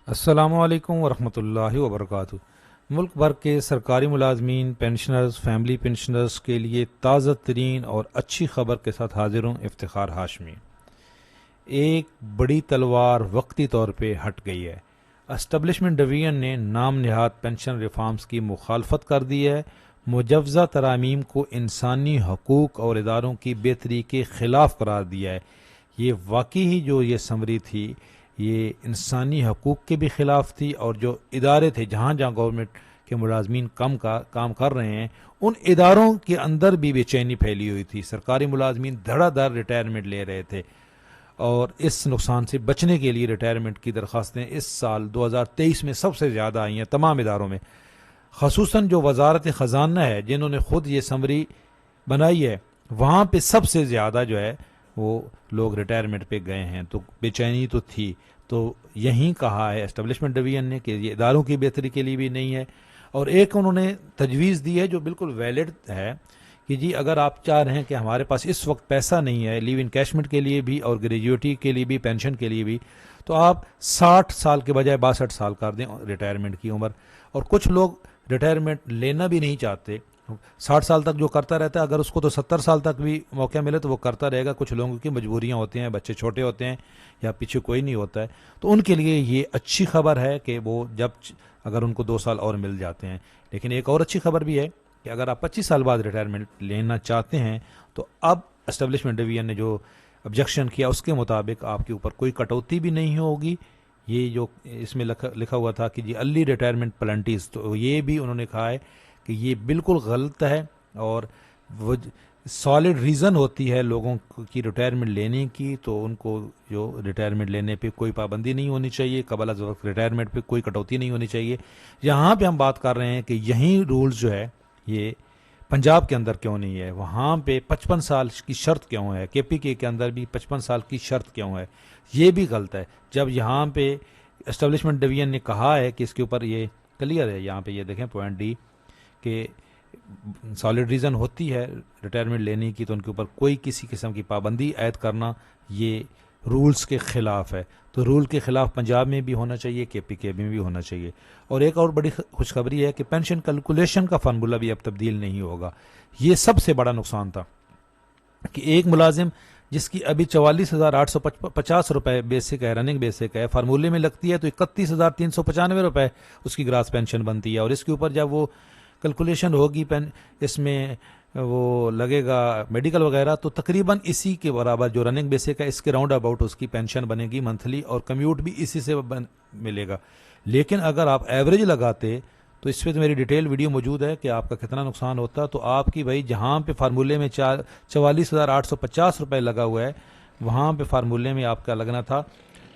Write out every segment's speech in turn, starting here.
السلام علیکم ورحمۃ اللہ وبرکاتہ۔ ملک بھر کے سرکاری ملازمین، پینشنرز، فیملی پینشنرز کے لیے تازہ ترین اور اچھی خبر کے ساتھ حاضر ہوں، افتخار ہاشمی۔ ایک بڑی تلوار وقتی طور پہ ہٹ گئی ہے۔ اسٹیبلشمنٹ ڈویژن نے نام نہاد پینشن ریفارمز کی مخالفت کر دی ہے، مجوزہ ترامیم کو انسانی حقوق اور اداروں کی بہتری کے خلاف قرار دیا ہے۔ یہ واقعی ہی جو یہ سمری تھی، یہ انسانی حقوق کے بھی خلاف تھی، اور جو ادارے تھے جہاں جہاں گورنمنٹ کے ملازمین کام کر رہے ہیں، ان اداروں کے اندر بھی بے چینی پھیلی ہوئی تھی۔ سرکاری ملازمین دھڑا دھڑ ریٹائرمنٹ لے رہے تھے، اور اس نقصان سے بچنے کے لیے ریٹائرمنٹ کی درخواستیں اس سال 2023 میں سب سے زیادہ آئی ہیں تمام اداروں میں، خصوصاً جو وزارت خزانہ ہے جنہوں نے خود یہ سمری بنائی ہے، وہاں پہ سب سے زیادہ جو ہے وہ لوگ ریٹائرمنٹ پہ گئے ہیں۔ تو بے چینی تو تھی، تو یہیں کہا ہے اسٹیبلشمنٹ ڈویژن نے کہ یہ اداروں کی بہتری کے لیے بھی نہیں ہے، اور ایک انہوں نے تجویز دی ہے جو بالکل ویلڈ ہے کہ جی اگر آپ چاہ رہے ہیں کہ ہمارے پاس اس وقت پیسہ نہیں ہے لیو انکیشمنٹ کے لیے بھی اور گریجویٹی کے لیے بھی، پینشن کے لیے بھی، تو آپ 60 سال کے بجائے 62 سال کر دیں ریٹائرمنٹ کی عمر۔ اور کچھ لوگ ریٹائرمنٹ لینا بھی نہیں چاہتے، 60 سال تک جو کرتا رہتا ہے، اگر اس کو تو 70 سال تک بھی موقع ملے تو وہ کرتا رہے گا۔ کچھ لوگوں کی مجبوریاں ہوتی ہیں، بچے چھوٹے ہوتے ہیں یا پیچھے کوئی نہیں ہوتا ہے، تو ان کے لیے یہ اچھی خبر ہے کہ وہ جب اگر ان کو 2 سال اور مل جاتے ہیں۔ لیکن ایک اور اچھی خبر بھی ہے کہ اگر آپ 25 سال بعد ریٹائرمنٹ لینا چاہتے ہیں تو اب اسٹیبلشمنٹ ڈویژن نے جو آبجیکشن کیا اس کے مطابق آپ کے اوپر کوئی کٹوتی بھی نہیں ہوگی۔ یہ جو اس میں لکھا ہوا تھا کہ جی ارلی ریٹائرمنٹ پلنٹیز، تو یہ بھی انہوں نے کہا ہے کہ یہ بالکل غلط ہے، اور وہ سالڈ ریزن ہوتی ہے لوگوں کی ریٹائرمنٹ لینے کی، تو ان کو جو ریٹائرمنٹ لینے پہ کوئی پابندی نہیں ہونی چاہیے، قبل از وقت ریٹائرمنٹ پہ کوئی کٹوتی نہیں ہونی چاہیے۔ یہاں پہ ہم بات کر رہے ہیں کہ یہی رولز جو ہے یہ پنجاب کے اندر کیوں نہیں ہے، وہاں پہ 55 سال کی شرط کیوں ہے، کے پی کے اندر بھی 55 سال کی شرط کیوں ہے، یہ بھی غلط ہے۔ جب یہاں پہ اسٹیبلشمنٹ ڈویژن نے کہا ہے کہ اس کے اوپر یہ کلیئر ہے، یہاں پہ یہ دیکھیں پوائنٹ ڈی، کہ سالڈ ریزن ہوتی ہے ریٹائرمنٹ لینے کی تو ان کے اوپر کوئی کسی قسم کی پابندی عائد کرنا یہ رولز کے خلاف ہے۔ تو رول کے خلاف پنجاب میں بھی ہونا چاہیے، کے پی کے میں بھی ہونا چاہیے۔ اور ایک اور بڑی خوشخبری ہے کہ پینشن کیلکولیشن کا فارمولہ بھی اب تبدیل نہیں ہوگا۔ یہ سب سے بڑا نقصان تھا کہ ایک ملازم جس کی ابھی 44,850 روپے بیسک ہے، رننگ بیسک ہے، فارمولے میں لگتی ہے تو 31,395 روپے اس کی گراس پینشن بنتی ہے، اور اس کے اوپر جب وہ کیلکولیشن ہوگی اس میں وہ لگے گا میڈیکل وغیرہ، تو تقریباً اسی کے برابر جو رننگ بیسک ہے اس کے راؤنڈ اباؤٹ اس کی پینشن بنے گی منتھلی، اور کمیوٹ بھی اسی سے ملے گا۔ لیکن اگر آپ ایوریج لگاتے تو اس پہ تو میری ڈیٹیل ویڈیو موجود ہے کہ آپ کا کتنا نقصان ہوتا، تو آپ کی بھائی جہاں پہ فارمولے میں 44,850 روپے لگا ہوا ہے، وہاں پہ فارمولے میں آپ کا لگنا تھا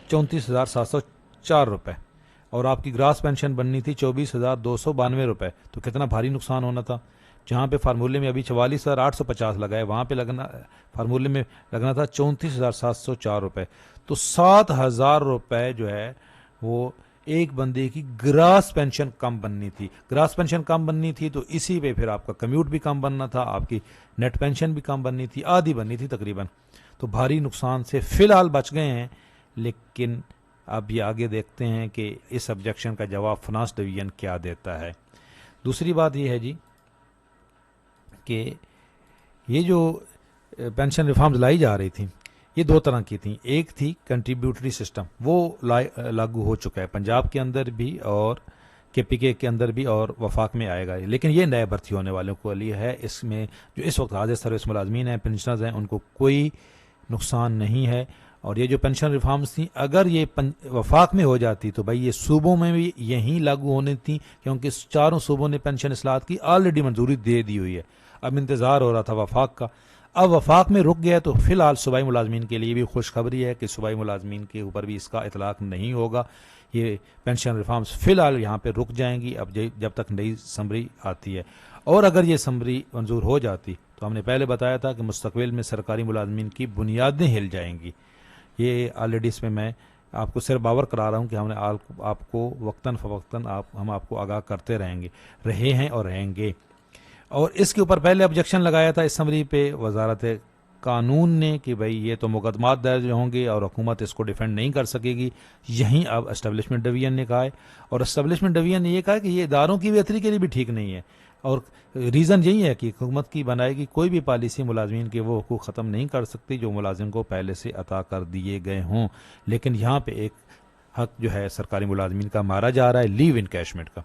34,704 روپے، اور آپ کی گراس پینشن بننی تھی 24,292 روپے۔ تو کتنا بھاری نقصان ہونا تھا۔ جہاں پہ فارمولے میں ابھی 44,850 لگا ہے، وہاں پہ فارمولے میں لگنا تھا 34,704 روپے۔ تو 7,000 روپے جو ہے وہ ایک بندے کی گراس پینشن کم بننی تھی۔ گراس پینشن کم بننی تھی تو اسی پہ پھر آپ کا کمیوٹ بھی کم بننا تھا، آپ کی نیٹ پینشن بھی کم بننی تھی، آدھی بننی تھی تقریباً۔ تو بھاری نقصان سے فی الحال بچ گئے ہیں، لیکن اب یہ آگے دیکھتے ہیں کہ اس آبجیکشن کا جواب فنانس ڈویژن کیا دیتا ہے۔ دوسری بات یہ ہے جی کہ یہ جو پینشن ریفارمز لائی جا رہی تھیں یہ دو طرح کی تھیں۔ ایک تھی کنٹریبیوٹری سسٹم، وہ لاگو ہو چکا ہے پنجاب کے اندر بھی اور کے پی کے اندر بھی، اور وفاق میں آئے گا، لیکن یہ نئے بھرتی ہونے والوں کے لیے ہے۔ اس میں جو اس وقت حاضر سروس ملازمین ہیں، پینشنرز ہیں، ان کو کوئی نقصان نہیں ہے۔ اور یہ جو پینشن ریفارمز تھیں اگر یہ وفاق میں ہو جاتی تو بھائی یہ صوبوں میں بھی یہیں لاگو ہونے تھیں، کیونکہ چاروں صوبوں نے پینشن اصلاحات کی آلریڈی منظوری دے دی ہوئی ہے۔ اب انتظار ہو رہا تھا وفاق کا، اب وفاق میں رک گیا، تو فی الحال صوبائی ملازمین کے لیے بھی خوشخبری ہے کہ صوبائی ملازمین کے اوپر بھی اس کا اطلاق نہیں ہوگا۔ یہ پینشن ریفارمز فی الحال یہاں پہ رک جائیں گی اب جب تک نئی سمری آتی ہے۔ اور اگر یہ سمری منظور ہو جاتی تو ہم نے پہلے بتایا تھا کہ مستقبل میں سرکاری ملازمین کی بنیادیں ہل جائیں گی۔ یہ آلریڈی اس میں آپ کو صرف باور کرا رہا ہوں کہ ہم نے آپ کو وقتاً فوقتاً ہم آپ کو آگاہ کرتے رہے ہیں اور رہیں گے۔ اور اس کے اوپر پہلے آبجیکشن لگایا تھا اس سمری پہ وزارت قانون نے کہ بھئی یہ تو مقدمات درج ہوں گے اور حکومت اس کو ڈیفینڈ نہیں کر سکے گی، یہیں اب اسٹیبلشمنٹ ڈویژن نے کہا ہے، اور اسٹیبلشمنٹ ڈویژن نے یہ کہا کہ یہ اداروں کی بہتری کے لیے بھی ٹھیک نہیں ہے، اور ریزن یہی ہے کہ حکومت کی بنائے گی کوئی بھی پالیسی ملازمین کے وہ حقوق ختم نہیں کر سکتی جو ملازم کو پہلے سے عطا کر دیے گئے ہوں. لیکن یہاں پہ ایک حق جو ہے سرکاری ملازمین کا مارا جا رہا ہے، لیو انکیشمنٹ کا.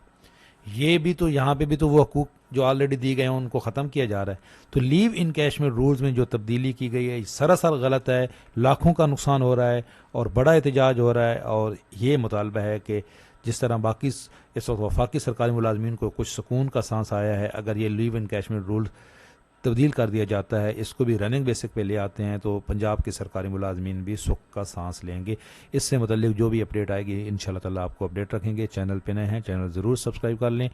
یہ بھی تو یہاں پہ بھی تو وہ حقوق جو آلریڈی دی گئے ہیں ان کو ختم کیا جا رہا ہے. تو لیو انکیشمنٹ رولز میں جو تبدیلی کی گئی ہے یہ سراسر غلط ہے، لاکھوں کا نقصان ہو رہا ہے اور بڑا احتجاج ہو رہا ہے. اور یہ مطالبہ ہے کہ جس طرح باقی اس وقت وفاقی سرکاری ملازمین کو کچھ سکون کا سانس آیا ہے، اگر یہ لیو انکیشمنٹ رول تبدیل کر دیا جاتا ہے، اس کو بھی رننگ بیسک پہ لے آتے ہیں، تو پنجاب کے سرکاری ملازمین بھی سکھ کا سانس لیں گے. اس سے متعلق جو بھی اپڈیٹ آئے گی انشاءاللہ تعالی آپ کو اپڈیٹ رکھیں گے. چینل پہ نئے ہیں چینل ضرور سبسکرائب کر لیں،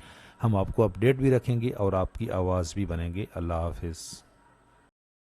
ہم آپ کو اپڈیٹ بھی رکھیں گے اور آپ کی آواز بھی بنیں گے. اللہ حافظ.